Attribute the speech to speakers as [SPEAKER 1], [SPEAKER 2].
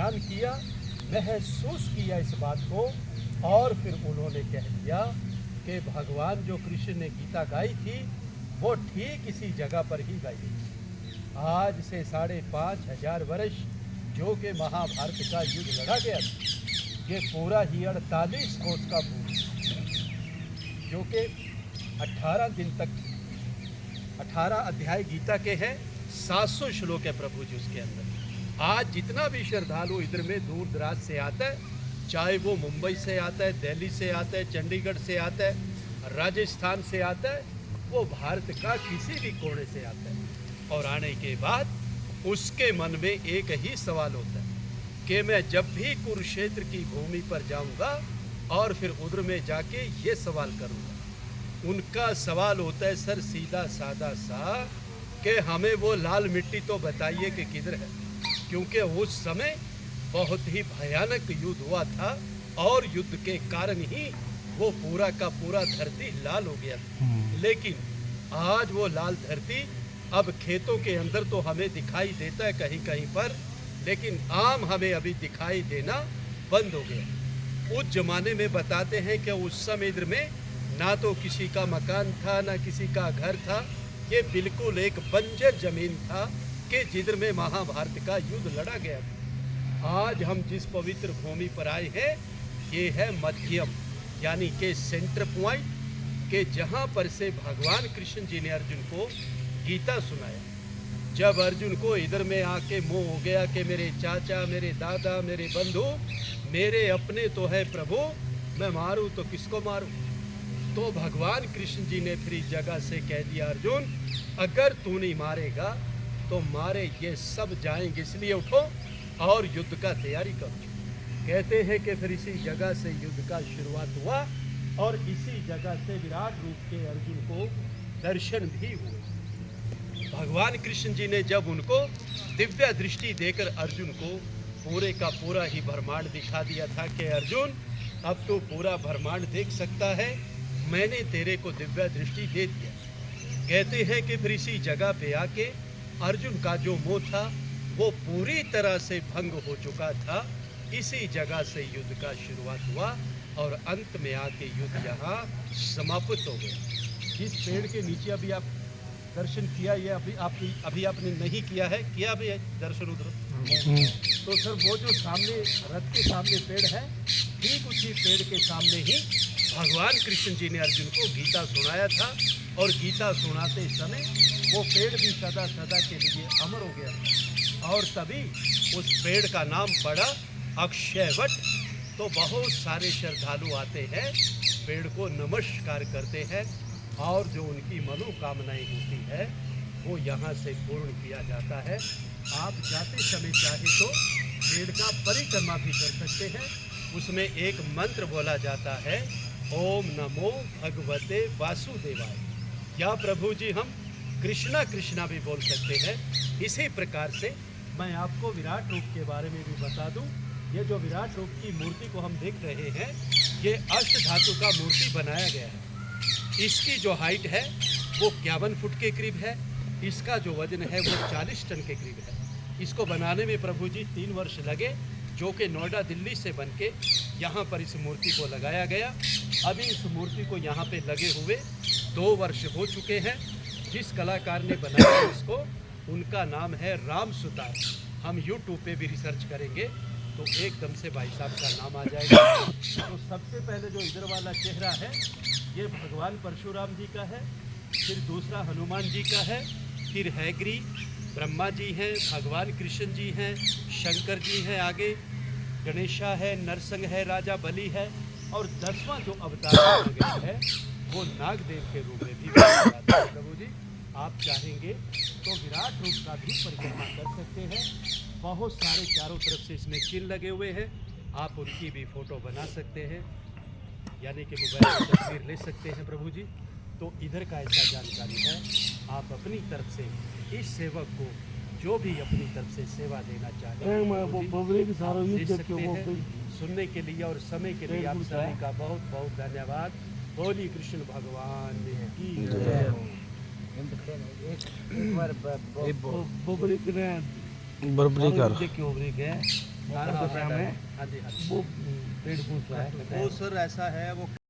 [SPEAKER 1] ध्यान किया, महसूस किया इस बात को, और फिर उन्होंने कह दिया कि भगवान जो कृष्ण ने गीता गाई थी वो ठीक इसी जगह पर ही गाई थी। आज से 5,500 वर्ष जो कि महाभारत का युद्ध लड़ा गया था, ये पूरा ही 48 कोस का भूमि जो कि 18 दिन तक 18 अध्याय गीता के हैं, 700 श्लोक है प्रभु जी उसके अंदर। आज जितना भी श्रद्धालु इधर में दूर दराज से आता है, चाहे वो मुंबई से आता है, दिल्ली से आता है, चंडीगढ़ से आता है, राजस्थान से आता है, वो भारत का किसी भी कोने से आता है, और आने के बाद उसके मन में एक ही सवाल होता है कि मैं जब भी कुरुक्षेत्र की भूमि पर जाऊंगा और फिर उधर में जाके ये सवाल करूंगा। उनका सवाल होता है सर सीधा साधा सा कि हमें वो लाल मिट्टी तो बताइए कि किधर है, क्योंकि उस समय बहुत ही भयानक युद्ध हुआ था और युद्ध के कारण ही वो पूरा का पूरा धरती लाल हो गया था। लेकिन आज वो लाल धरती अब खेतों के अंदर तो हमें दिखाई देता है कहीं कहीं पर, लेकिन आम हमें अभी दिखाई देना बंद हो गया। उस जमाने में बताते हैं कि उस समय इधर में ना तो किसी का मकान था ना किसी का घर था, ये बिल्कुल एक बंजर जमीन था कि जिधर में महाभारत का युद्ध लड़ा गया था। आज हम जिस पवित्र भूमि पर आए हैं ये है मध्यम, यानी कि सेंटर पॉइंट, के जहाँ पर से भगवान कृष्ण जी ने अर्जुन को गीता सुनाया। जब अर्जुन को इधर में आके मोह हो गया कि मेरे चाचा, मेरे दादा, मेरे बंधु मेरे अपने तो है प्रभु, मैं मारूं तो किसको मारूं, तो भगवान कृष्ण जी ने फिर इस जगह से कह दिया अर्जुन अगर तू नहीं मारेगा तो मारे ये सब जाएंगे, इसलिए उठो और युद्ध का तैयारी करो। कहते हैं कि फिर इसी जगह से युद्ध का शुरुआत हुआ और इसी जगह से विराट रूप के अर्जुन को दर्शन भी हुए। भगवान कृष्ण जी ने जब उनको दिव्य दृष्टि देकर अर्जुन को पूरे का पूरा ही ब्रह्मांड दिखा दिया था कि अर्जुन अब तो पूरा ब्रह्मांड देख सकता है, मैंने तेरे को दिव्य दृष्टि दे दिया। कहते हैं कि फिर इसी जगह पे आके अर्जुन का जो मोह था वो पूरी तरह से भंग हो चुका था। इसी जगह से युद्ध का शुरुआत हुआ और अंत में आके युद्ध यहाँ समाप्त हो गया। जिस पेड़ के नीचे अभी आप दर्शन किया, ये अभी आपने नहीं किया है, किया भी है दर्शन उधर, तो सर वो जो सामने रथ के सामने पेड़ है, ठीक उसी पेड़ के सामने ही भगवान कृष्ण जी ने अर्जुन को गीता सुनाया था, और गीता सुनाते समय वो पेड़ भी सदा सदा के लिए अमर हो गया। और तभी उस पेड़ का नाम पड़ा अक्षयवट। तो बहुत सारे श्रद्धालु आते हैं, पेड़ को नमस्कार करते हैं, और जो उनकी मनोकामनाएं होती है वो यहाँ से पूर्ण किया जाता है। आप जाते समय चाहे तो पेड़ का परिक्रमा भी कर सकते हैं। उसमें एक मंत्र बोला जाता है, ओम नमो भगवते वासुदेवाय, या प्रभु जी हम कृष्णा कृष्णा भी बोल सकते हैं। इसी प्रकार से मैं आपको विराट रूप के बारे में भी बता दूं। ये जो विराट रूप की मूर्ति को हम देख रहे हैं, ये अष्ट धातु का मूर्ति बनाया गया है। इसकी जो हाइट है वो 51 फुट के करीब है, इसका जो वजन है वो 40 टन के करीब है। इसको बनाने में प्रभु जी 3 वर्ष लगे, जो कि नोएडा दिल्ली से बन के यहाँ पर इस मूर्ति को लगाया गया। अभी इस मूर्ति को यहाँ पे लगे हुए 2 वर्ष हो चुके हैं। जिस कलाकार ने बनाया इसको, उनका नाम है राम सुतार। हम यूट्यूब पे भी रिसर्च करेंगे तो एकदम से भाई साहब का नाम आ जाएगा। तो सबसे पहले जो इधर वाला चेहरा है ये भगवान परशुराम जी का है, फिर दूसरा हनुमान जी का है, फिर हैग्री ब्रह्मा जी हैं, भगवान कृष्ण जी हैं, शंकर जी हैं, आगे गणेशा है, नरसिंह है, राजा बलि है, और 10वां जो अवतार गया है वो नागदेव के रूप में भी जाता है। प्रभु जी आप चाहेंगे तो विराट रूप का भी परिक्रमा कर सकते हैं। बहुत सारे चारों तरफ से इसमें चिन्ह लगे हुए हैं, आप उनकी भी फोटो बना सकते हैं, यानी कि मोबाइल में तस्वीर ले सकते हैं प्रभु जी। तो इधर का ऐसा जानकारी है, आप अपनी तरफ से इस सेवक को जो भी अपनी तरफ से सेवा देना चाहते हैं दे सकते हैं। सुनने के लिए और समय के लिए आप सभी का बहुत बहुत धन्यवाद। बोली कृष्ण भगवान की जय।
[SPEAKER 2] बर्बरी कर नारायण गोस्वामी है,
[SPEAKER 1] हाँ जी हाँ जी
[SPEAKER 2] वो पेड़ पूछ रहा है, कहता है,
[SPEAKER 1] वो सर ऐसा है वो